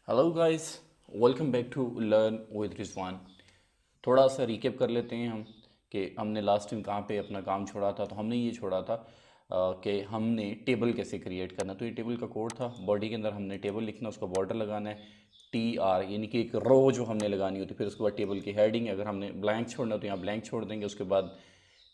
Hello guys, welcome back to learn with Rizwan. थोड़ा सा recap कर लेते हैं हम कि हमने लास्ट टाइम कहाँ पे अपना काम छोड़ा था। तो हमने ये छोड़ा था कि हमने टेबल कैसे क्रिएट करना। तो ये टेबल का कोड था। बॉडी के अंदर हमने टेबल लिखना, उसका बॉर्डर लगाना है TR, यानी कि एक रो जो हमने लगानी होती है। फिर उसके बाद टेबल की हेडिंग, अगर हमने ब्लैंक छोड़ना तो यहाँ ब्लैंक छोड़ देंगे। उसके बाद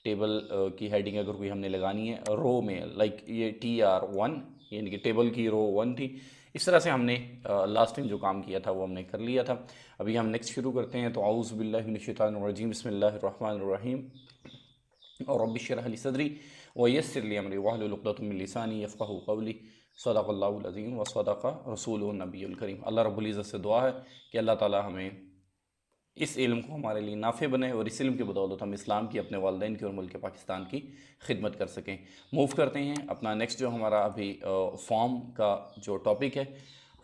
टेबल की हेडिंग अगर कोई हमने लगानी है रो में, लाइक ये TR1, यानी कि टेबल की रो 1 थी। इस तरह से हमने लास्ट टाइम जो काम किया था वो हमने कर लिया था। अभी हम नेक्स्ट शुरू करते हैं। तो आऊज़ु बिल्लाहि मिनश शैतानिर रजीम, बिस्मिल्लाहिर रहमानिर रहीम। और रब्बि इश्रह ली सदरी व यस्सिर ली अमरी वहलुल उक़दतम मिन लिसानी यफ़क़हू क़ौली। सदक़ल्लाहुल अज़ीम व सदक़ रसूलुहुन नबियुल करीम। अल्लाह रब्बुल इज़्ज़त से दुआ है कि अल्लाह ताला हमें इस इल्म को हमारे लिए नाफ़े बने और इस इल्म की बदौलत हम इस्लाम की, अपने वालिदैन की और मुल्क पाकिस्तान की खिदमत कर सकें। मूव करते हैं अपना नेक्स्ट जो हमारा अभी फॉर्म का जो टॉपिक है।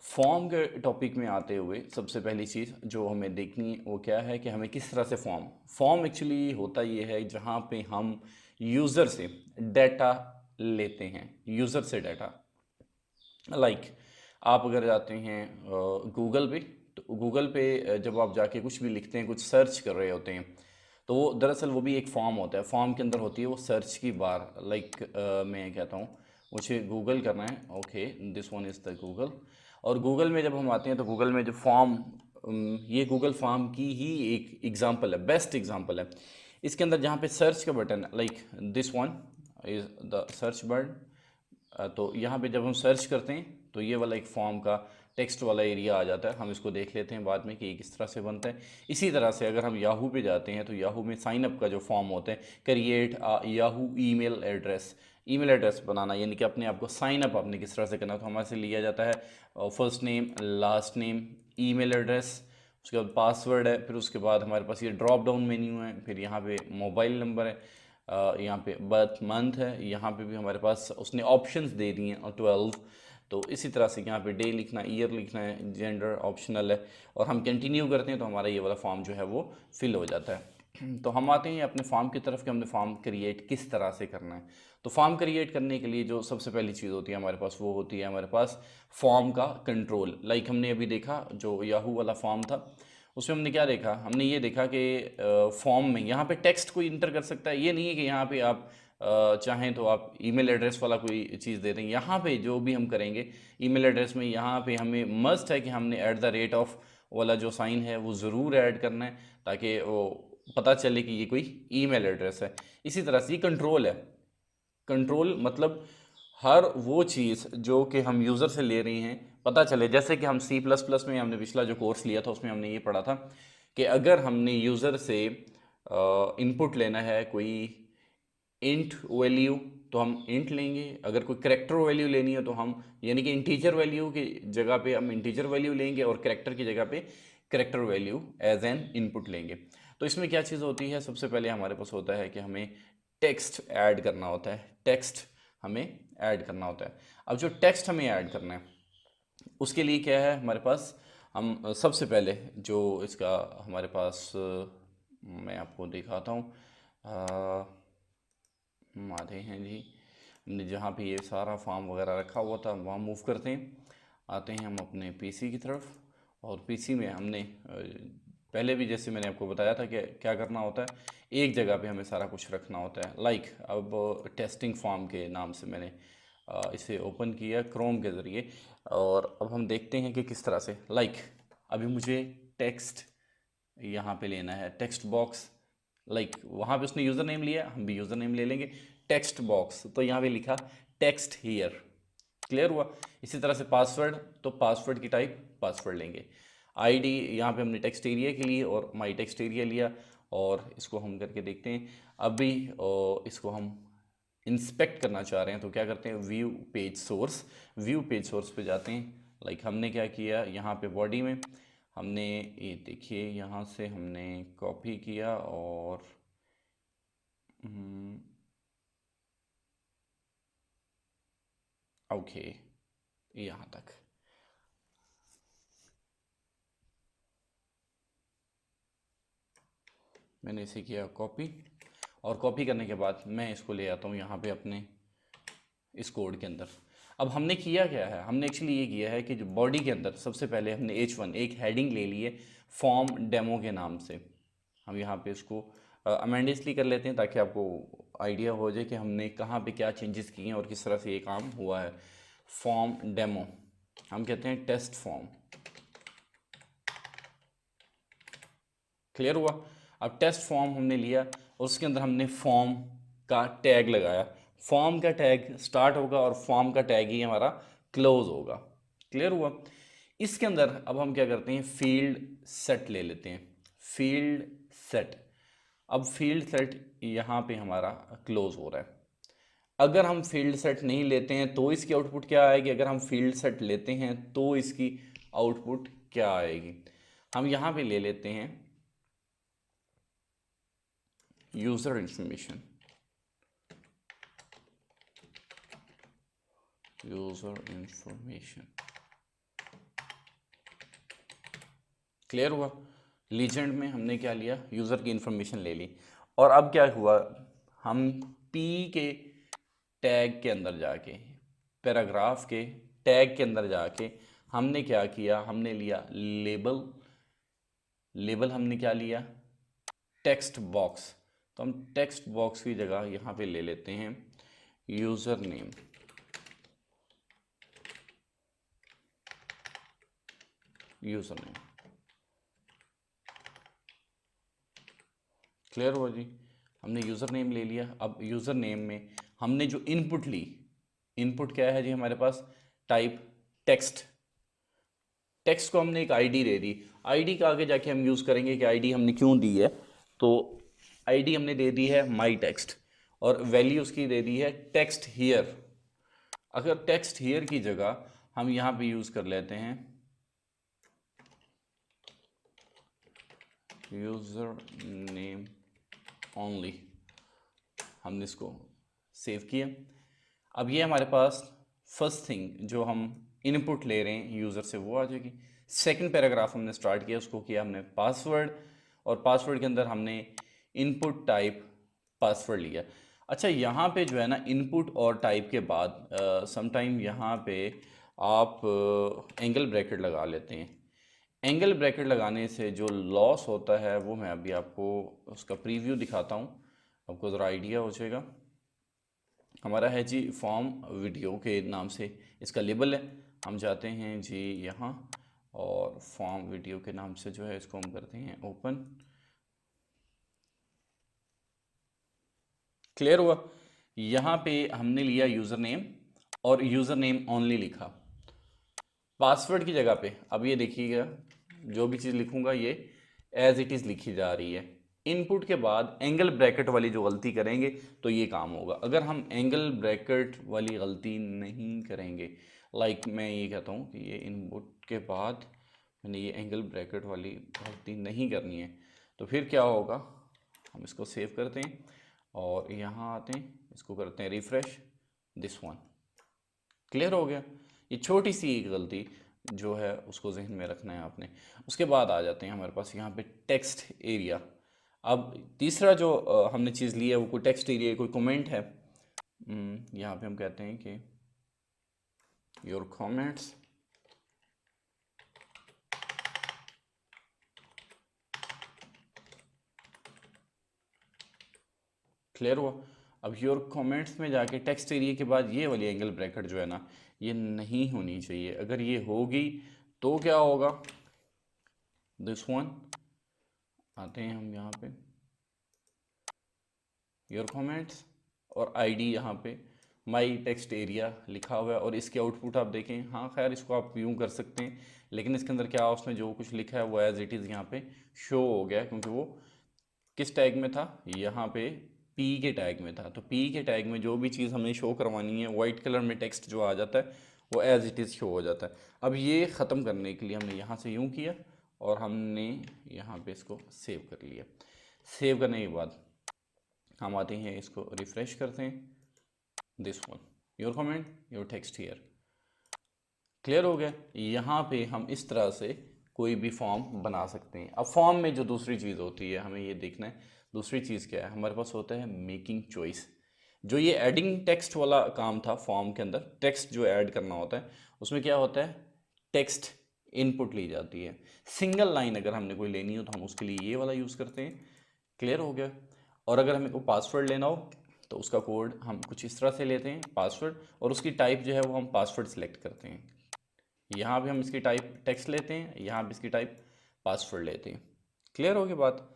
फॉर्म के टॉपिक में आते हुए सबसे पहली चीज़ जो हमें देखनी है वो क्या है कि हमें किस तरह से फॉर्म एक्चुअली होता ये है जहाँ पे हम यूज़र से डाटा लेते हैं। यूज़र से डाटा, लाइक आप अगर जाते हैं गूगल पे, तो गूगल पे जब आप जाके कुछ भी लिखते हैं, कुछ सर्च कर रहे होते हैं, तो वो दरअसल वो भी एक फॉर्म होता है। फॉर्म के अंदर होती है वो सर्च की बार। लाइक मैं कहता हूँ मुझे गूगल करना है, okay this one is the Google. और गूगल में जब हम आते हैं तो गूगल में जो फॉर्म, ये गूगल फॉर्म की ही एक एग्जांपल है, बेस्ट एग्जांपल है। इसके अंदर जहाँ पे सर्च का button, like this one is the search button. तो यहाँ पे जब हम सर्च करते हैं तो ये वाला एक फॉर्म का टेक्स्ट वाला एरिया आ जाता है। हम इसको देख लेते हैं बाद में कि ये किस तरह से बनता है। इसी तरह से अगर हम याहू पे जाते हैं तो याहू में साइन अप का जो फॉर्म होता है, create Yahoo email address, email address बनाना, यानी कि अपने आप को साइन अप आपने किस तरह से करना है। तो हमारे से लिया जाता है first name, last name, email address, उसके बाद पासवर्ड है, फिर उसके बाद हमारे पास ये ड्रॉप डाउन मेन्यू है, फिर यहाँ पे मोबाइल नंबर है, यहाँ पे बर्थ मंथ है, यहाँ पे भी हमारे पास उसने ऑप्शंस दे दिए हैं 12। तो इसी तरह से यहाँ पे डे लिखना, ईयर लिखना है, जेंडर ऑप्शनल है। और हम कंटिन्यू करते हैं तो हमारा ये वाला फॉर्म जो है वो फिल हो जाता है। तो हम आते हैं अपने फॉर्म की तरफ कि हमने फॉर्म क्रिएट किस तरह से करना है। तो फॉर्म क्रिएट करने के लिए जो सबसे पहली चीज़ होती है हमारे पास, वो होती है हमारे पास फॉर्म का कंट्रोल। लाइक हमने अभी देखा जो याहू वाला फॉर्म था, उसमें हमने क्या देखा, हमने ये देखा कि फॉर्म में यहाँ पे टेक्स्ट कोई इंटर कर सकता है। ये नहीं है कि यहाँ पे आप चाहें तो आप ईमेल एड्रेस वाला कोई चीज़ दे दें। यहाँ पे जो भी हम करेंगे ईमेल एड्रेस में, यहाँ पे हमें मस्ट है कि हमने @ वाला जो साइन है वो ज़रूर ऐड करना है, ताकि वो पता चले कि ये कोई ईमेल एड्रेस है। इसी तरह से ये कंट्रोल है। कंट्रोल मतलब हर वो चीज़ जो कि हम यूज़र से ले रहे हैं पता चले। जैसे कि हम C++ में हमने पिछला जो कोर्स लिया था उसमें हमने ये पढ़ा था कि अगर हमने यूज़र से इनपुट लेना है कोई इंट वैल्यू तो हम इंट लेंगे। अगर कोई करेक्टर वैल्यू लेनी है तो हम, यानी कि इंटीजर वैल्यू की जगह पे हम इंटीजर वैल्यू लेंगे और करेक्टर की जगह पे character value as an input लेंगे। तो इसमें क्या चीज़ होती है, सबसे पहले हमारे पास होता है कि हमें टेक्स्ट ऐड करना होता है। टेक्स्ट हमें ऐड करना होता है। अब जो टेक्स्ट हमें ऐड करना है उसके लिए क्या है हमारे पास, हम सबसे पहले जो इसका हमारे पास मैं आपको दिखाता हूँ, आते हैं जी। हमने जहाँ पे ये सारा फॉर्म वगैरह रखा हुआ था वहाँ मूव करते हैं। आते हैं हम अपने पीसी की तरफ। और पीसी में हमने पहले भी जैसे मैंने आपको बताया था कि क्या करना होता है, एक जगह पे हमें सारा कुछ रखना होता है। लाइक अब टेस्टिंग फॉर्म के नाम से मैंने इसे ओपन किया क्रोम के ज़रिए। और अब हम देखते हैं कि किस तरह से, लाइक अभी मुझे टेक्स्ट यहाँ पे लेना है, टेक्स्ट बॉक्स। लाइक वहाँ पे उसने यूज़र नेम लिया, हम भी यूज़र नेम ले लेंगे। टेक्स्ट बॉक्स तो यहाँ पे लिखा टेक्स्ट हियर, क्लियर हुआ। इसी तरह से पासवर्ड, तो पासवर्ड की टाइप पासवर्ड लेंगे। आईडी यहाँ पे हमने टेक्स्ट एरिया के लिए और माई टेक्स्ट एरिया लिया। और इसको हम करके देखते हैं अभी। इसको हम इंस्पेक्ट करना चाह रहे हैं तो क्या करते हैं, view page source, view page source पे जाते हैं। लाइक हमने क्या किया, यहाँ पे बॉडी में हमने ये देखिए यहाँ से हमने कॉपी किया और ओके यहाँ तक। मैंने इसे किया कॉपी। और कॉपी करने के बाद मैं इसको ले आता हूँ यहाँ पे अपने इस कोड के अंदर। अब हमने किया क्या है, हमने एक्चुअली ये किया है कि जो बॉडी के अंदर सबसे पहले हमने H1 एक हेडिंग ले ली है फॉर्म डेमो के नाम से। हम यहाँ पे इसको अमेंड इसलिए कर लेते हैं ताकि आपको आइडिया हो जाए कि हमने कहाँ पे क्या चेंजेस किए हैं और किस तरह से ये काम हुआ है। फॉर्म डेमो हम कहते हैं टेस्ट फॉर्म। क्लियर हुआ। अब टेस्ट फॉर्म हमने लिया और उसके अंदर हमने फॉर्म का टैग लगाया। फॉर्म का टैग स्टार्ट होगा और फॉर्म का टैग ही हमारा क्लोज होगा। क्लियर हुआ। इसके अंदर अब हम क्या करते हैं, फील्ड सेट ले लेते हैं। फील्ड सेट, अब फील्ड सेट यहाँ पे हमारा क्लोज हो रहा है। अगर हम फील्ड सेट नहीं लेते हैं तो इसकी आउटपुट क्या आएगी, अगर हम फील्ड सेट लेते हैं तो इसकी आउटपुट क्या आएगी। हम यहाँ पे ले लेते हैं user information. User information clear हुआ। लीजेंड में हमने क्या लिया, यूज़र की इंफॉर्मेशन ले ली। और अब क्या हुआ, हम पी के टैग के अंदर जाके, पैराग्राफ के टैग के अंदर जाके हमने क्या किया, हमने लिया लेबल। लेबल हमने क्या लिया, टेक्स्ट बॉक्स। तो हम टेक्स्ट बॉक्स की जगह यहाँ पे ले लेते हैं user name. User name clear हुआ जी। हमने यूज़र नेम ले लिया। अब यूज़र नेम में हमने जो इनपुट ली, इनपुट क्या है जी हमारे पास, टाइप टेक्स्ट। टेक्स्ट को हमने एक आईडी दे दी। आईडी का आगे जाके हम यूज़ करेंगे कि आईडी हमने क्यों दी है। तो आईडी हमने दे दी है माई टेक्स्ट और वैल्यू उसकी दे दी है टेक्स्ट हियर। अगर टेक्स्ट हियर की जगह हम यहाँ पे यूज़ कर लेते हैं यूज़र नेम ओनली, हमने इसको सेव किया। अब ये हमारे पास फर्स्ट थिंग जो हम इनपुट ले रहे हैं यूज़र से वो आ जाएगी। सेकंड पैराग्राफ हमने स्टार्ट किया, उसको किया हमने पासवर्ड, और पासवर्ड के अंदर हमने इनपुट टाइप पासवर्ड लिया। अच्छा यहाँ पे जो है ना इनपुट और टाइप के बाद समटाइम यहाँ पे आप एंगल ब्रैकेट लगा लेते हैं। एंगल ब्रैकेट लगाने से जो लॉस होता है वो मैं अभी आपको उसका प्रीव्यू दिखाता हूँ, आपको ज़रा आइडिया हो जाएगा। हमारा है जी फॉर्म वीडियो के नाम से इसका लेबल है। हम जाते हैं जी यहाँ और फॉर्म वीडियो के नाम से जो है इसको हम करते हैं ओपन। क्लियर हुआ। यहाँ पे हमने लिया यूज़र नेम और यूज़र नेम ओनली लिखा। पासवर्ड की जगह पे अब ये देखिएगा जो भी चीज़ लिखूंगा ये एज इट इज़ लिखी जा रही है। इनपुट के बाद एंगल ब्रैकेट वाली जो गलती करेंगे तो ये काम होगा। अगर हम एंगल ब्रैकेट वाली गलती नहीं करेंगे, लाइक मैं ये कहता हूँ कि ये इनपुट के बाद मैंने ये एंगल ब्रैकेट वाली गलती नहीं करनी है, तो फिर क्या होगा, हम इसको सेव करते हैं और यहाँ आते हैं, इसको करते हैं रिफ्रेश, दिस वन। क्लियर हो गया। ये छोटी सी एक गलती जो है उसको जहन में रखना है आपने। उसके बाद आ जाते हैं हमारे पास यहाँ पे टेक्स्ट एरिया। अब तीसरा जो हमने चीज़ ली है वो कोई टेक्स्ट एरिया, कोई कमेंट है। यहाँ पे हम कहते हैं कि योर कमेंट्स, क्लियर हुआ। अब योर कमेंट्स में जाके टेक्स्ट एरिया के बाद ये वाली एंगल ब्रैकेट जो है ना ये नहीं होनी चाहिए। अगर ये होगी तो क्या होगा, दिस वन। आते हैं हम यहाँ पे योर कमेंट्स और आईडी यहाँ पे माई टेक्स्ट एरिया लिखा हुआ है और इसके आउटपुट आप देखें। हाँ खैर इसको आप यूँ कर सकते हैं, लेकिन इसके अंदर क्या उसमें जो कुछ लिखा है वो एज इट इज़ यहाँ पे शो हो गया, क्योंकि वो किस टैग में था, यहाँ पे पी के टैग में था। तो पी के टैग में जो भी चीज़ हमें शो करवानी है वाइट कलर में टेक्स्ट जो आ जाता है वो एज इट इज़ शो हो जाता है। अब ये ख़त्म करने के लिए हमने यहाँ से यूँ किया और हमने यहाँ पे इसको सेव कर लिया। सेव करने के बाद हम आते हैं, इसको रिफ़्रेश करते हैं, this one, your comment, your text here. Clear हो गया। यहाँ पे हम इस तरह से कोई भी फॉर्म बना सकते हैं। अब फॉर्म में जो दूसरी चीज़ होती है हमें ये देखना है, दूसरी चीज़ क्या है, हमारे पास होता है मेकिंग चॉइस। जो ये एडिंग टेक्स्ट वाला काम था फॉर्म के अंदर, टेक्स्ट जो ऐड करना होता है उसमें क्या होता है, टेक्स्ट इनपुट ली जाती है। सिंगल लाइन अगर हमने कोई लेनी हो तो हम उसके लिए ये वाला यूज़ करते हैं। क्लियर हो गया। और अगर हमें को पासवर्ड लेना हो तो उसका कोड हम कुछ इस तरह से लेते हैं पासवर्ड, और उसकी टाइप जो है वो हम पासवर्ड सेलेक्ट करते हैं। यहाँ भी हम इसकी टाइप टेक्स्ट लेते हैं, यहाँ भी इसकी टाइप पासवर्ड लेते हैं। क्लियर हो गई बात।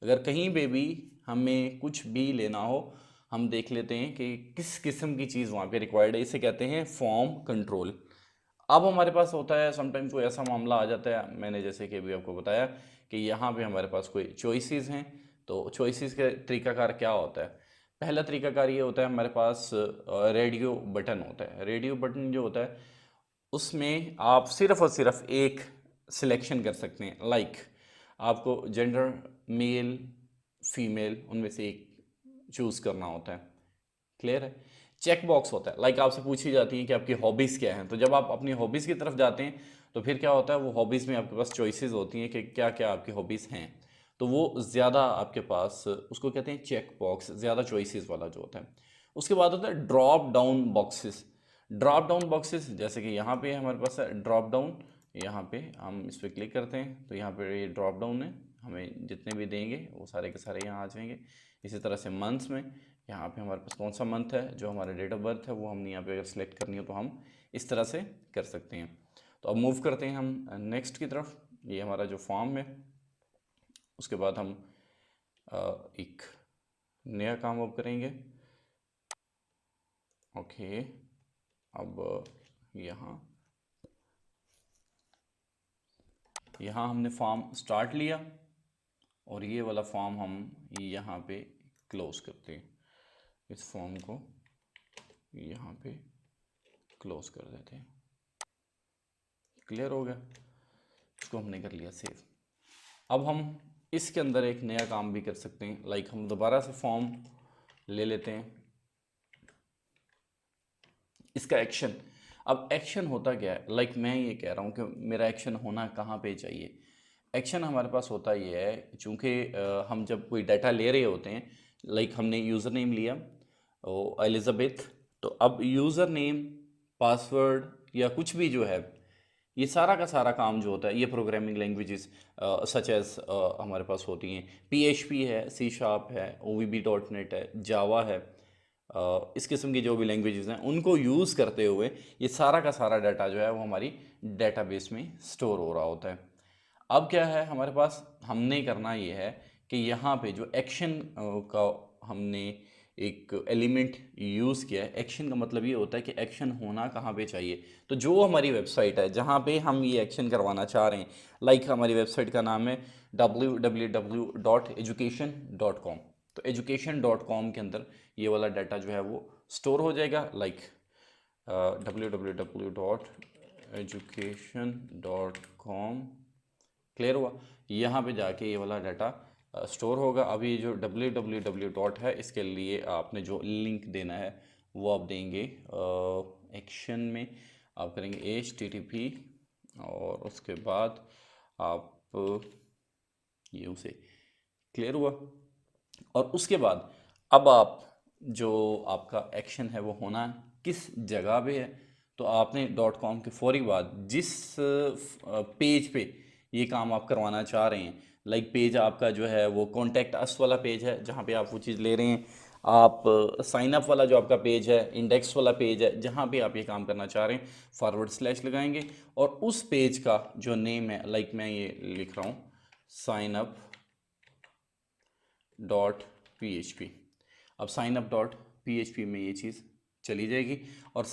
अगर कहीं पे भी हमें कुछ भी लेना हो हम देख लेते हैं कि किस किस्म की चीज़ वहाँ पे रिक्वायर्ड है, इसे कहते हैं फॉर्म कंट्रोल। अब हमारे पास होता है समटाइम कोई ऐसा मामला आ जाता है, मैंने जैसे कि अभी आपको बताया कि यहाँ पे हमारे पास कोई चॉइसेस हैं। तो चॉइसेस का तरीकाकार क्या होता है, पहला तरीकाकार ये होता है हमारे पास रेडियो बटन होता है। रेडियो बटन जो होता है उसमें आप सिर्फ और सिर्फ एक सिलेक्शन कर सकते हैं, लाइक आपको जेंडर मेल फीमेल उनमें से एक चूज़ करना होता है। क्लियर है। चेक बॉक्स होता है, लाइक आपसे पूछी जाती है कि आपकी हॉबीज़ क्या हैं, तो जब आप अपनी हॉबीज़ की तरफ जाते हैं तो फिर क्या होता है, वो हॉबीज़ में आपके पास चॉइसेस होती हैं कि क्या क्या आपकी हॉबीज़ हैं। तो वो ज़्यादा आपके पास उसको कहते हैं चेक बॉक्स, ज़्यादा चॉइसेस वाला जो होता है। उसके बाद होता है drop down boxes. Drop down boxes जैसे कि यहाँ पे हमारे पास है ड्रॉप डाउन, यहाँ पे हम इस पर क्लिक करते हैं तो यहाँ पे ये ड्रॉप डाउन है, हमें जितने भी देंगे वो सारे के सारे यहाँ आ जाएंगे। इसी तरह से मंथ्स में यहाँ पे हमारे पास कौन सा मंथ है, जो हमारा डेट ऑफ बर्थ है वो हमने यहाँ पे अगर सेलेक्ट करनी हो तो हम इस तरह से कर सकते हैं। तो अब मूव करते हैं हम नेक्स्ट की तरफ। ये हमारा जो फॉर्म है, उसके बाद हम एक नया काम अब करेंगे। ओके, अब यहाँ यहाँ हमने फॉर्म स्टार्ट लिया और ये वाला फॉर्म हम यहाँ पे क्लोज करते हैं। इस फॉर्म को यहाँ पे क्लोज कर देते हैं। क्लियर हो गया। इसको हमने कर लिया सेव। अब हम इसके अंदर एक नया काम भी कर सकते हैं, लाइक हम दोबारा से फॉर्म ले लेते हैं, इसका एक्शन। अब एक्शन होता क्या है, लाइक मैं ये कह रहा हूँ कि मेरा एक्शन होना कहाँ पे चाहिए। एक्शन हमारे पास होता ये है, चूँकि हम जब कोई डाटा ले रहे होते हैं, लाइक हमने यूज़र नेम लिया एलिज़ाबेथ, तो अब यूज़र नेम पासवर्ड या कुछ भी जो है, ये सारा का सारा काम जो होता है ये प्रोग्रामिंग लैंग्वेजेस सच एज हमारे पास होती हैं। PHP है, C# है, OVB.NET है, जावा है, इस किस्म की जो भी लैंग्वेजेस हैं उनको यूज़ करते हुए ये सारा का सारा डाटा जो है वो हमारी डेटाबेस में स्टोर हो रहा होता है। अब क्या है हमारे पास, हमने करना ये है कि यहाँ पे जो एक्शन का हमने एक एलिमेंट यूज़ किया है। एक्शन का मतलब ये होता है कि एक्शन होना कहाँ पे चाहिए। तो जो हमारी वेबसाइट है जहाँ पे हम ये एक्शन करवाना चाह रहे हैं, लाइक हमारी वेबसाइट का नाम है www.education.com। तो education.com के अंदर ये वाला डाटा जो है वो स्टोर हो जाएगा, लाइक www.education.com। क्लियर हुआ। यहाँ पे जाके ये वाला डाटा स्टोर होगा। अभी ये जो www डॉट है इसके लिए आपने जो लिंक देना है वो आप देंगे एक्शन में, आप करेंगे HTTP और उसके बाद आप ये उसे। क्लियर हुआ। और उसके बाद अब आप जो आपका एक्शन है वो होना किस जगह पे है, तो आपने .com के फौरी बाद जिस पेज पे ये काम आप करवाना चाह रहे हैं, लाइक पेज आपका जो है वो कॉन्टैक्ट अस वाला पेज है जहाँ पे आप वो चीज़ ले रहे हैं, आप साइन अप वाला जो आपका पेज है, इंडेक्स वाला पेज है, जहाँ पे आप ये काम करना चाह रहे हैं // लगाएंगे और उस पेज का जो नेम है, लाइक मैं ये लिख रहा हूँ signup.php। अब signup.php में ये चीज़ चली जाएगी और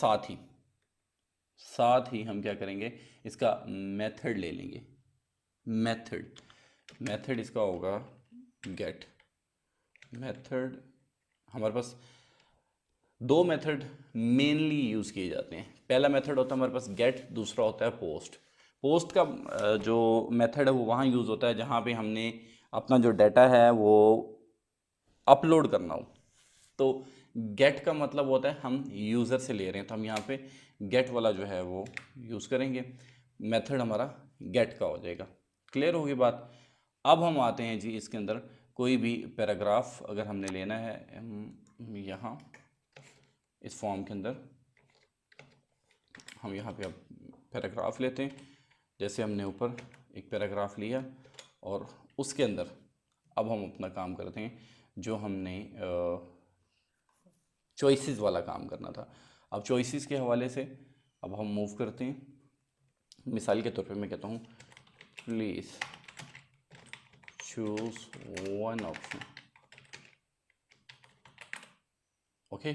साथ ही हम क्या करेंगे, इसका मेथड ले लेंगे। मेथड इसका होगा गेट। मेथड हमारे पास दो मेथड मेनली यूज़ किए जाते हैं। पहला मेथड होता है हमारे पास गेट, दूसरा होता है पोस्ट। पोस्ट का जो मेथड है वो वहाँ यूज़ होता है जहाँ पे हमने अपना जो डाटा है वो अपलोड करना हो। तो गेट का मतलब होता है हम यूज़र से ले रहे हैं, तो हम यहाँ पे गेट वाला जो है वो यूज़ करेंगे। मेथड हमारा गेट का हो जाएगा। क्लियर होगी बात। अब हम आते हैं जी इसके अंदर कोई भी पैराग्राफ अगर हमने लेना है यहाँ इस फॉर्म के अंदर हम यहाँ पे अब पैराग्राफ लेते हैं। जैसे हमने ऊपर एक पैराग्राफ लिया और उसके अंदर अब हम अपना काम करते हैं जो हमने चॉइसेस वाला काम करना था। अब चॉइसेस के हवाले से अब हम मूव करते हैं। मिसाल के तौर पे मैं कहता हूँ please choose one option. Okay,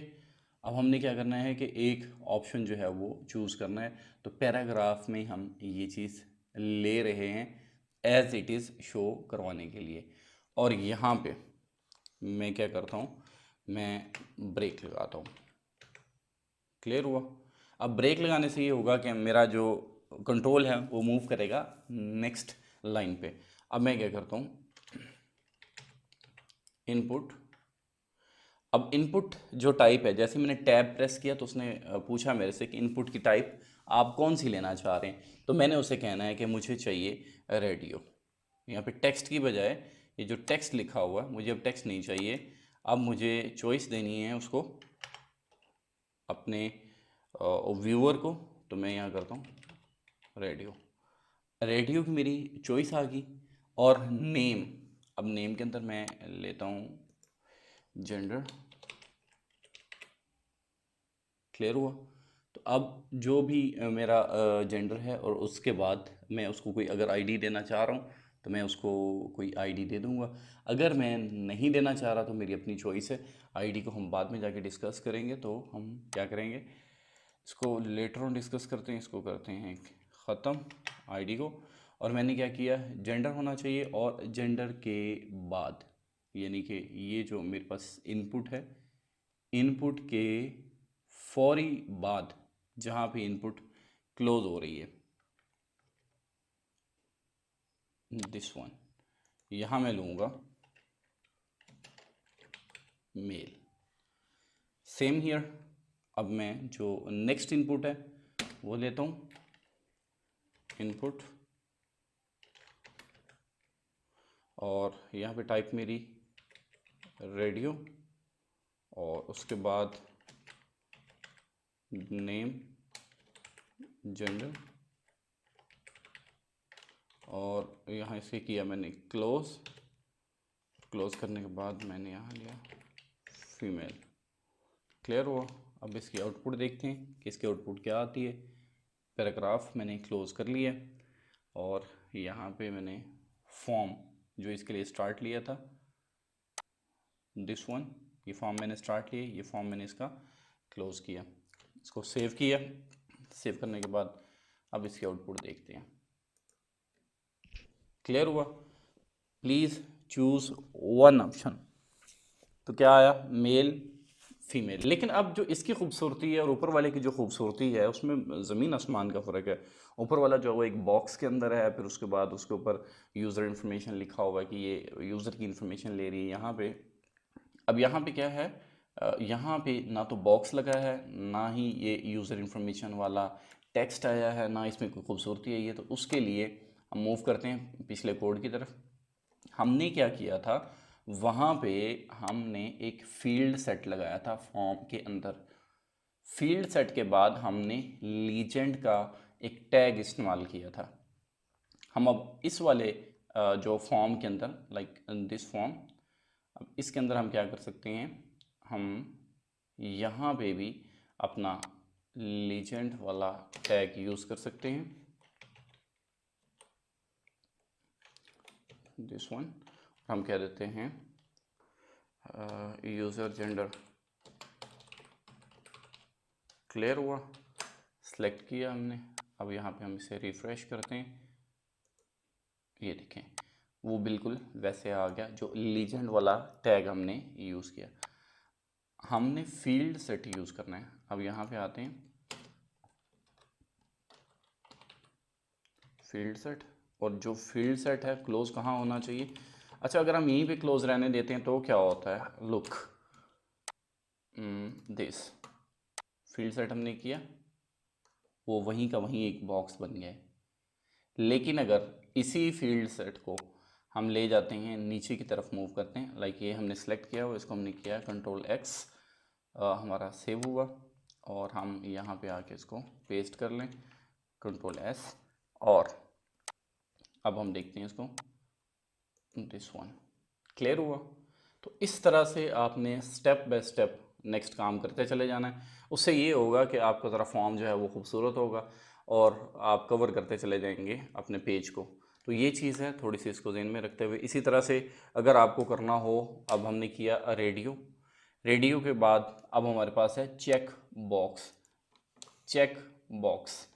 अब हमने क्या करना है कि एक ऑप्शन जो है वो चूज़ करना है। तो पैराग्राफ में हम ये चीज़ ले रहे हैं एज इट इज़ शो करवाने के लिए। और यहाँ पे मैं क्या करता हूँ, मैं ब्रेक लगाता हूँ। क्लियर हुआ? अब ब्रेक लगाने से ये होगा कि मेरा जो कंट्रोल है वो मूव करेगा नेक्स्ट लाइन पे। अब मैं क्या करता हूँ, इनपुट। अब इनपुट जो टाइप है, जैसे मैंने टैब प्रेस किया तो उसने पूछा मेरे से कि इनपुट की टाइप आप कौन सी लेना चाह रहे हैं। तो मैंने उसे कहना है कि मुझे चाहिए रेडियो। यहाँ पे टेक्स्ट की बजाय ये जो टेक्स्ट लिखा हुआ है, मुझे अब टेक्स्ट नहीं चाहिए। अब मुझे चॉइस देनी है उसको, अपने व्यूअर को। तो मैं यहाँ करता हूँ रेडियो। रेडियो की मेरी चॉइस आ गई। और नेम, अब नेम के अंदर मैं लेता हूँ जेंडर। क्लियर हुआ? तो अब जो भी मेरा जेंडर है और उसके बाद मैं उसको कोई अगर आईडी देना चाह रहा हूँ तो मैं उसको कोई आईडी दे दूँगा। अगर मैं नहीं देना चाह रहा तो मेरी अपनी चॉइस है। आईडी को हम बाद में जाके डिस्कस करेंगे। तो हम क्या करेंगे, इसको लेटर ऑन डिस्कस करते हैं। इसको करते हैं ख़त्म आईडी को। और मैंने क्या किया, जेंडर होना चाहिए और जेंडर के बाद यानी कि ये जो मेरे पास इनपुट है, इनपुट के फौरी बाद जहाँ पे इनपुट क्लोज हो रही है, दिस वन, यहाँ मैं लूँगा मेल। Same here. अब मैं जो नेक्स्ट इनपुट है वो लेता हूँ इनपुट, और यहाँ पे टाइप मेरी रेडियो, और उसके बाद नेम, जेंडर, और यहाँ इसे किया मैंने क्लोज। क्लोज करने के बाद मैंने यहाँ लिया फीमेल। क्लियर हुआ? अब इसकी आउटपुट देखते हैं कि इसकी आउटपुट क्या आती है। पैराग्राफ मैंने क्लोज कर लिया और यहाँ पे मैंने फॉर्म जो इसके लिए स्टार्ट लिया था, दिस वन, ये फॉर्म मैंने स्टार्ट लिया, ये फॉर्म मैंने इसका क्लोज किया। इसको सेव किया। सेव करने के बाद अब इसकी आउटपुट देखते हैं। क्लियर हुआ? Please choose one option. तो क्या आया, मेल फीमेल। लेकिन अब जो इसकी खूबसूरती है और ऊपर वाले की जो खूबसूरती है उसमें ज़मीन आसमान का फ़र्क है। ऊपर वाला जो वो एक बॉक्स के अंदर है, फिर उसके बाद उसके ऊपर यूज़र इन्फॉर्मेशन लिखा हुआ है कि ये यूज़र की इन्फॉर्मेशन ले रही है। यहाँ पे अब यहाँ पे क्या है, यहाँ पे ना तो बॉक्स लगा है, ना ही ये यूज़र इन्फॉर्मेशन वाला टेक्स्ट आया है, ना इसमें कोई खूबसूरती आई है। तो उसके लिए हम मूव करते हैं पिछले कोड की तरफ। हमने क्या किया था, वहाँ पे हमने एक फील्ड सेट लगाया था फॉर्म के अंदर। फील्ड सेट के बाद हमने लीजेंड का एक टैग इस्तेमाल किया था। हम अब इस वाले जो फॉर्म के अंदर, लाइक दिस फॉर्म, अब इसके अंदर हम क्या कर सकते हैं, हम यहाँ पे भी अपना लीजेंड वाला टैग यूज़ कर सकते हैं, दिस वन। हम कह देते हैं यूज़र जेंडर। क्लियर हुआ? सेलेक्ट किया हमने। अब यहाँ पे हम इसे रिफ़्रेश करते हैं। ये देखें वो बिल्कुल वैसे आ गया जो लीजेंड वाला टैग हमने यूज़ किया। हमने फील्ड सेट यूज़ करना है। अब यहाँ पे आते हैं फील्ड सेट, और जो फील्ड सेट है क्लोज कहाँ होना चाहिए। अच्छा, अगर हम यहीं पे क्लोज रहने देते हैं तो क्या होता है, लुक दिस, फील्ड सेट हमने किया, वो वहीं का वहीं एक बॉक्स बन गया है। लेकिन अगर इसी फील्ड सेट को हम ले जाते हैं नीचे की तरफ मूव करते हैं, लाइक ये हमने सेलेक्ट किया हुआ, इसको हमने किया कंट्रोल एक्स, हमारा सेव हुआ। और हम यहाँ पे आके इसको पेस्ट कर लें, कंट्रोल एस, और अब हम देखते हैं इसको, दिस वन। क्लियर हुआ? तो इस तरह से आपने स्टेप बाय स्टेप नेक्स्ट काम करते चले जाना है। उससे ये होगा कि आपका ज़रा फॉर्म जो है वो खूबसूरत होगा और आप कवर करते चले जाएंगे अपने पेज को। तो ये चीज़ है, थोड़ी सी इसको ध्यान में रखते हुए। इसी तरह से अगर आपको करना हो, अब हमने किया रेडियो, रेडियो के बाद अब हमारे पास है चेक बॉक्स। चेक बॉक्स,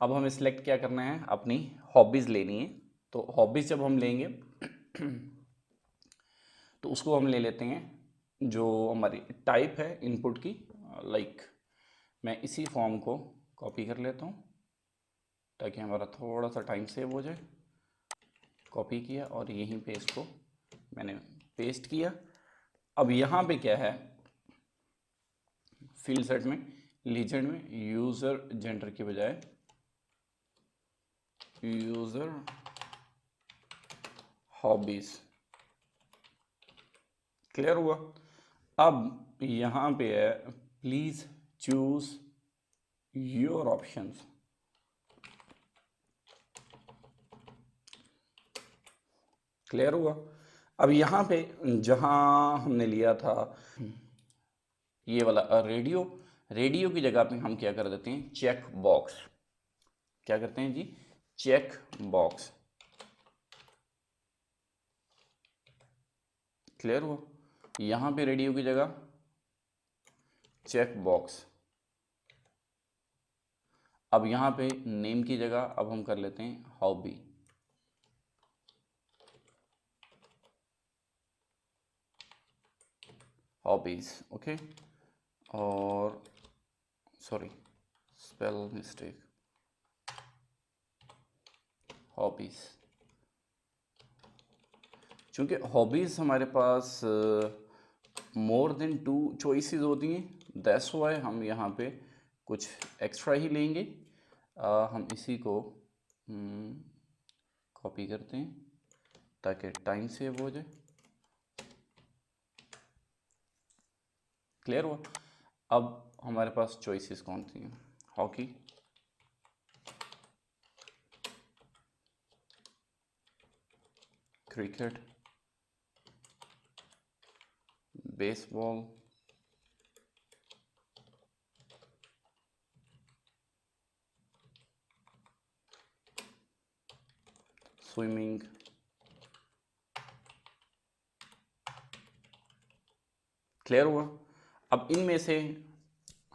अब हमें सिलेक्ट क्या करना है, अपनी हॉबीज़ लेनी है। तो हॉबीज़ जब हम लेंगे तो उसको हम ले लेते हैं जो हमारी टाइप है इनपुट की, लाइक मैं इसी फॉर्म को कॉपी कर लेता हूँ ताकि हमारा थोड़ा सा टाइम सेव हो जाए। कॉपी किया और यहीं पे इसको मैंने पेस्ट किया। अब यहाँ पे क्या है, फील्ड सेट में, लीजेंड में यूज़र जेंडर के बजाय यूज़र हॉबीज़। क्लियर हुआ? अब यहाँ पे है please choose your options. Clear हुआ? अब यहाँ पे जहाँ हमने लिया था ये वाला रेडियो, रेडियो की जगह पे हम क्या कर देते हैं, चेक बॉक्स। क्या करते हैं जी, चेक बॉक्स। क्लियर हुआ? यहाँ पे रेडियो की जगह चेक बॉक्स। अब यहाँ पे नेम की जगह अब हम कर लेते हैं हॉबी। Hobbies, okay. और सॉरी, स्पेल मिस्टेक, हॉबीज। चूँकि हॉबीज़ हमारे पास मोर देन 2 चॉइसेस होती हैं, दैट्स वाई हम यहाँ पे कुछ एक्स्ट्रा ही लेंगे। हम इसी को कॉपी करते हैं ताकि टाइम सेव हो जाए। क्लियर हुआ? अब हमारे पास चॉइसेस कौन सी हैं, hockey, cricket, baseball, swimming, clear हुआ? अब इनमें से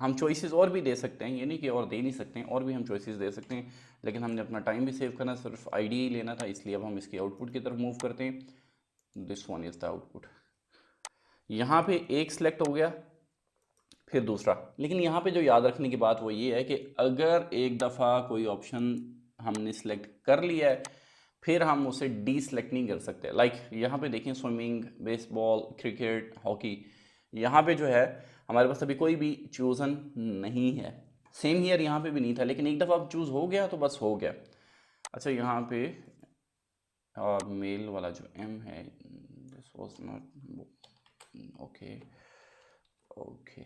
हम चॉइसेस और भी दे सकते हैं, ये नहीं कि और दे नहीं सकते हैं, और भी हम चॉइसेस दे सकते हैं, लेकिन हमने अपना टाइम भी सेव करना, सिर्फ आईडी ही लेना था, इसलिए अब हम इसकी आउटपुट की तरफ मूव करते हैं। This one is the output. यहाँ पे एक सिलेक्ट हो गया, फिर दूसरा। लेकिन यहाँ पे जो याद रखने की बात वो ये है कि अगर एक दफ़ा कोई ऑप्शन हमने सिलेक्ट कर लिया है, फिर हम उसे डी सिलेक्ट नहीं कर सकते। लाइक यहाँ पे देखें, स्विमिंग, बेसबॉल, क्रिकेट, हॉकी, यहाँ पे जो है हमारे पास अभी कोई भी चूज़न नहीं है। सेम ईयर यहाँ पे भी नहीं था, लेकिन एक दफ़ा अब चूज़ हो गया तो बस हो गया। अच्छा, यहाँ पे मेल वाला जो एम है, this was not okay. Okay,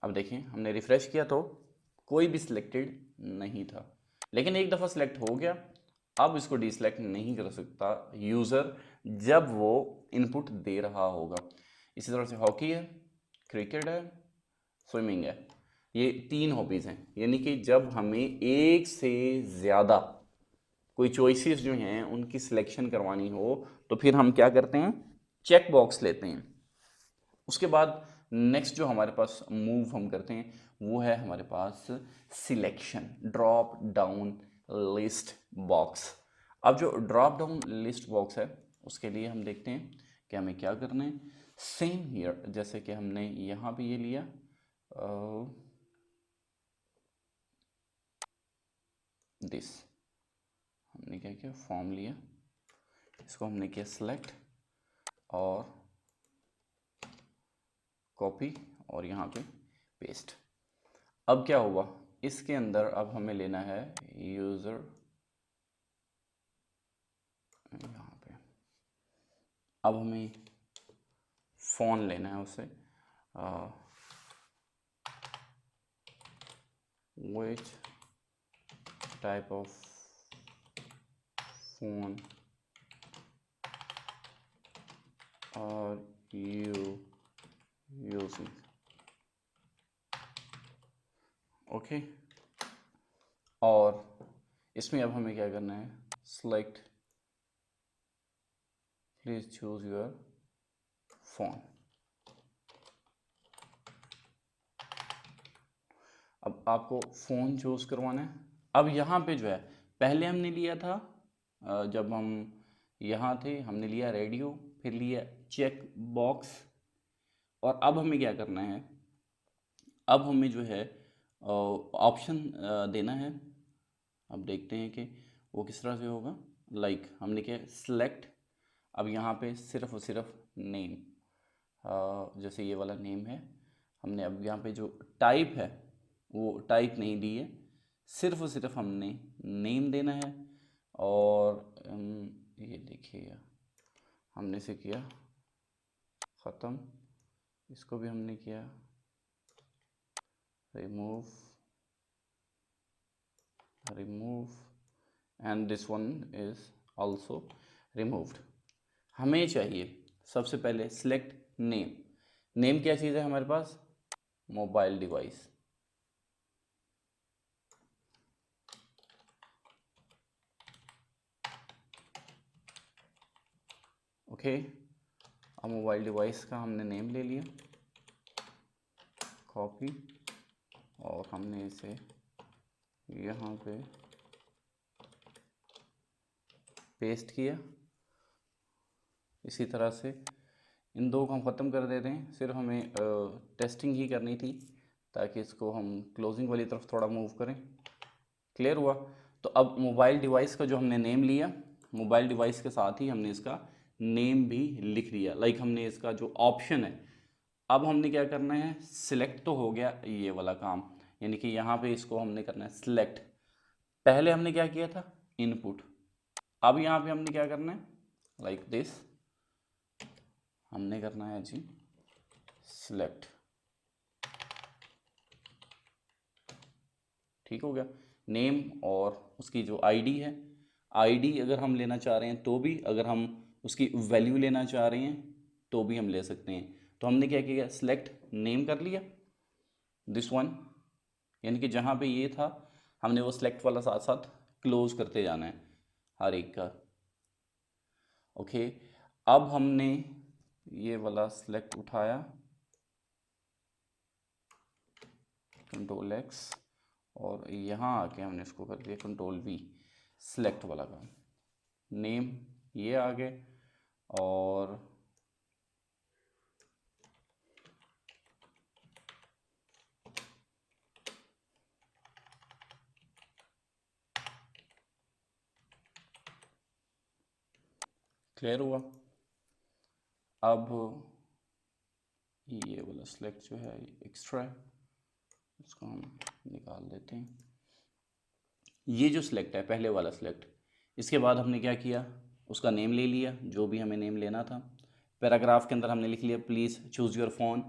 अब देखें हमने रिफ़्रेश किया तो कोई भी सिलेक्टेड नहीं था, लेकिन एक दफ़ा सिलेक्ट हो गया, अब इसको डिसलेक्ट नहीं कर सकता यूज़र जब वो इनपुट दे रहा होगा। इसी तरह से हॉकी है, क्रिकेट है, स्विमिंग है, ये 3 हॉबीज़ हैं। यानी कि जब हमें एक से ज़्यादा कोई चॉइसेस जो हैं उनकी सिलेक्शन करवानी हो तो फिर हम क्या करते हैं, चेक बॉक्स लेते हैं। उसके बाद नेक्स्ट जो हमारे पास मूव हम करते हैं वो है हमारे पास selection, drop down list box. अब जो ड्रॉप डाउन लिस्ट बॉक्स है उसके लिए हम देखते हैं कि हमें क्या करना है। सेम हियर, जैसे कि हमने यहाँ पे ये लिया, दिस हमने क्या किया, फॉर्म लिया, इसको हमने किया सिलेक्ट और कॉपी और यहाँ पे पेस्ट। अब क्या हुआ, इसके अंदर अब हमें लेना है यूज़र, यहाँ पे अब हमें फ़ोन लेना है उससे, which type of phone are you using? Okay और इसमें अब हमें क्या करना है, select please choose your phone। अब आपको फ़ोन चूज़ करवाना है। अब यहाँ पे जो है पहले हमने लिया था जब हम यहाँ थे हमने लिया रेडियो, फिर लिया चेक बॉक्स, और अब हमें क्या करना है, अब हमें जो है ऑप्शन देना है। अब देखते हैं कि वो किस तरह से होगा। लाइक हमने क्या सिलेक्ट, अब यहाँ पे सिर्फ और सिर्फ नेम, जैसे ये वाला नेम है, हमने अब यहाँ पे जो टाइप है वो टाइप नहीं दी है, सिर्फ और सिर्फ हमने नेम देना है। और ये देखिए हमने से किया ख़त्म, इसको भी हमने किया remove and this one is also removed. हमें चाहिए सबसे पहले सिलेक्ट नेम। नेम क्या चीज़ है हमारे पास, मोबाइल डिवाइस। ओके अब मोबाइल डिवाइस का हमने नेम ले लिया, कॉपी, और हमने इसे यहाँ पे पेस्ट किया। इसी तरह से इन दो को हम ख़त्म कर देते हैं, सिर्फ हमें टेस्टिंग ही करनी थी ताकि इसको हम क्लोजिंग वाली तरफ थोड़ा मूव करें। क्लियर हुआ। तो अब मोबाइल डिवाइस का जो हमने नेम लिया, मोबाइल डिवाइस के साथ ही हमने इसका नेम भी लिख दिया। लाइक हमने इसका जो ऑप्शन है, अब हमने क्या करना है, सिलेक्ट तो हो गया ये वाला काम, यानी कि यहाँ पे इसको हमने करना है सिलेक्ट। पहले हमने क्या किया था, इनपुट। अब यहाँ पे हमने क्या करना है, लाइक दिस हमने करना है जी सिलेक्ट। ठीक हो गया। नेम और उसकी जो आईडी है, आईडी अगर हम लेना चाह रहे हैं तो भी, अगर हम उसकी वैल्यू लेना चाह रहे हैं तो भी हम ले सकते हैं। तो हमने क्या किया, सिलेक्ट नेम कर लिया, दिस वन, यानी कि जहाँ पे ये था हमने वो सिलेक्ट वाला साथ साथ क्लोज करते जाना है हर एक का। ओके अब हमने ये वाला सिलेक्ट उठाया, कंट्रोल एक्स, और यहाँ आके हमने इसको कर दिया कंट्रोल वी, सिलेक्ट वाला काम। नेम ये आ गए, और क्लियर हुआ। अब ये वाला सिलेक्ट जो है एक्स्ट्रा है, इसको हम निकाल देते हैं। ये जो सिलेक्ट है पहले वाला सिलेक्ट, इसके बाद हमने क्या किया, उसका नेम ले लिया जो भी हमें नेम लेना था। पैराग्राफ के अंदर हमने लिख लिया प्लीज़ चूज़ योर फ़ोन,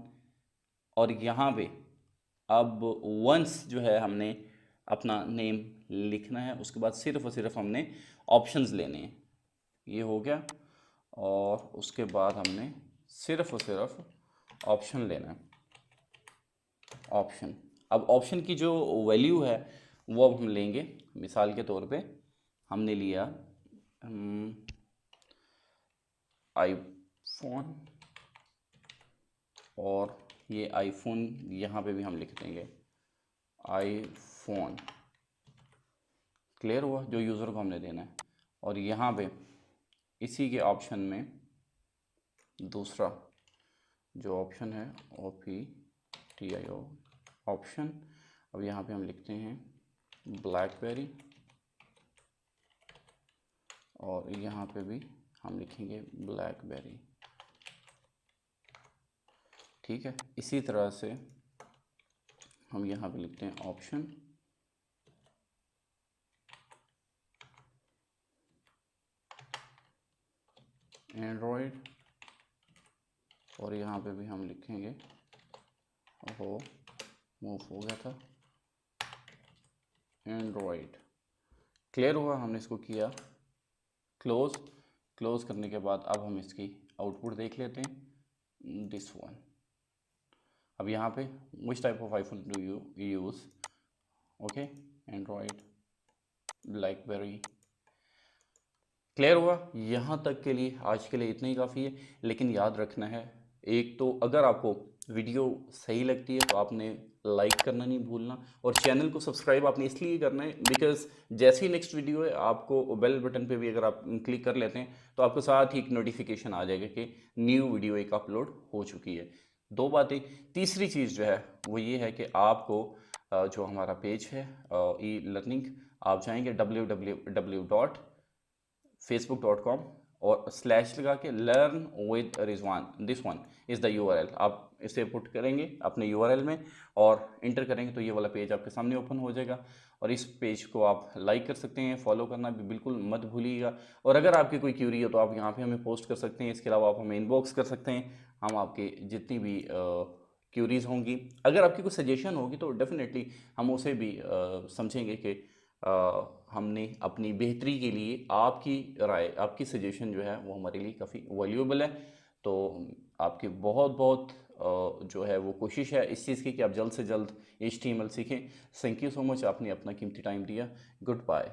और यहाँ पे अब वंस जो है हमने अपना नेम लिखना है, उसके बाद सिर्फ और सिर्फ हमने ऑप्शंस लेने हैं। ये हो गया, और उसके बाद हमने सिर्फ और सिर्फ ऑप्शन लेना है, ऑप्शन। अब ऑप्शन की जो वैल्यू है वो अब हम लेंगे। मिसाल के तौर पे हमने लिया आईफोन, और ये आईफोन यहाँ पे भी हम लिख देंगे आईफोन। क्लियर हुआ, जो यूज़र को हमने देना है। और यहाँ पे इसी के ऑप्शन में दूसरा जो ऑप्शन है OPTIO ऑप्शन, अब यहाँ पे हम लिखते हैं ब्लैकबेरी, और यहाँ पे भी हम लिखेंगे ब्लैकबेरी। ठीक है, इसी तरह से हम यहाँ पे लिखते हैं ऑप्शन, एंड्रॉयड, और यहाँ पे भी हम लिखेंगे ओहो, मूव हो गया था। एंड्रॉयड क्लियर हुआ, हमने इसको किया क्लोज। क्लोज करने के बाद अब हम इसकी आउटपुट देख लेते हैं, दिस वन। अब यहाँ पे which type of iPhone do you use? Okay, Android, blackberry. Clear हुआ? यहाँ तक के लिए आज के लिए इतना ही काफ़ी है। लेकिन याद रखना है, एक तो अगर आपको वीडियो सही लगती है तो आपने लाइक करना नहीं भूलना, और चैनल को सब्सक्राइब आपने इसलिए करना है बिकॉज जैसे ही नेक्स्ट वीडियो है आपको बेल बटन पे भी अगर आप क्लिक कर लेते हैं तो आपको साथ ही एक नोटिफिकेशन आ जाएगा कि न्यू वीडियो एक अपलोड हो चुकी है। दो बातें। तीसरी चीज़ जो है वो ये है कि आपको जो हमारा पेज है ई लर्निंग, आप जाएंगे www.facebook.com और स्लैश लगा के learn with Rizwan, this one is the URL. आप इसे पुट करेंगे अपने यूआरएल में और इंटर करेंगे तो ये वाला पेज आपके सामने ओपन हो जाएगा। और इस पेज को आप लाइक कर सकते हैं, फॉलो करना भी बिल्कुल मत भूलिएगा। और अगर आपकी कोई क्यूरी हो तो आप यहाँ पे हमें पोस्ट कर सकते हैं। इसके अलावा आप हमें इनबॉक्स कर सकते हैं, हम आपके जितनी भी क्यूरीज होंगी, अगर आपकी कोई सजेशन होगी तो डेफिनेटली हम उसे भी समझेंगे कि हमने अपनी बेहतरी के लिए आपकी राय, आपकी सजेशन जो है वो हमारे लिए काफ़ी वैल्यूएबल है। तो आपकी बहुत बहुत जो है वो कोशिश है इस चीज़ की कि आप जल्द से जल्द HTML सीखें। थैंक यू सो मच, आपने अपना कीमती टाइम दिया। Good bye.